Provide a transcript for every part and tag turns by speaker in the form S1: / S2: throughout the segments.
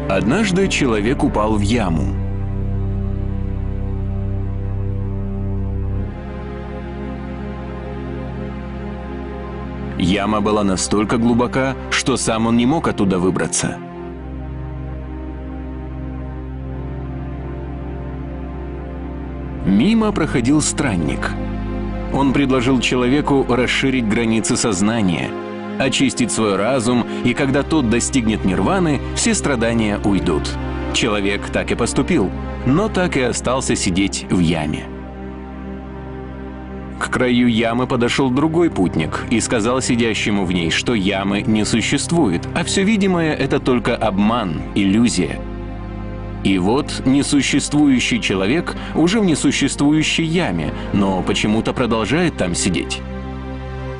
S1: Однажды человек упал в яму. Яма была настолько глубока, что сам он не мог оттуда выбраться. Мимо проходил странник. Он предложил человеку расширить границы сознания, очистить свой разум, и когда тот достигнет нирваны, все страдания уйдут. Человек так и поступил, но так и остался сидеть в яме. К краю ямы подошел другой путник и сказал сидящему в ней, что ямы не существует, а все видимое – это только обман, иллюзия. И вот несуществующий человек уже в несуществующей яме, но почему-то продолжает там сидеть.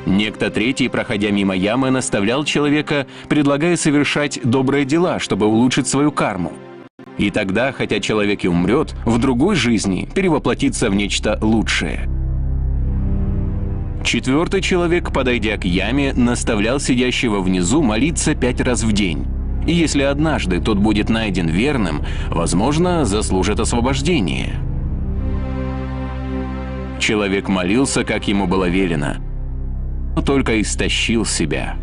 S1: Некто третий, проходя мимо ямы, наставлял человека, предлагая совершать добрые дела, чтобы улучшить свою карму. И тогда, хотя человек и умрет, в другой жизни перевоплотится в нечто лучшее. Четвертый человек, подойдя к яме, наставлял сидящего внизу молиться 5 раз в день. И если однажды тот будет найден верным, возможно, заслужит освобождение. Человек молился, как ему было велено, но только истощил себя.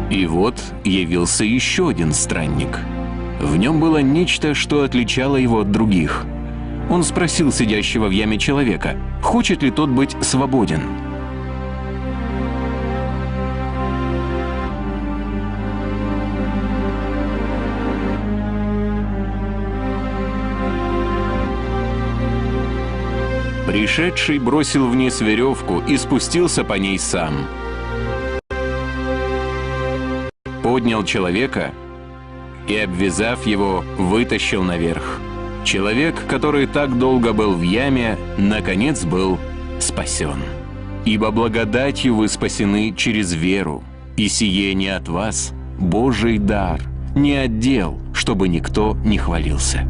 S1: И вот явился еще один странник. В нем было нечто, что отличало его от других. Он спросил сидящего в яме человека, хочет ли тот быть свободен. Пришедший бросил вниз веревку и спустился по ней сам. Поднял человека и, обвязав его, вытащил наверх. Человек, который так долго был в яме, наконец был спасен. Ибо благодатью вы спасены через веру, и сие не от вас, Божий дар, не от дел, чтобы никто не хвалился.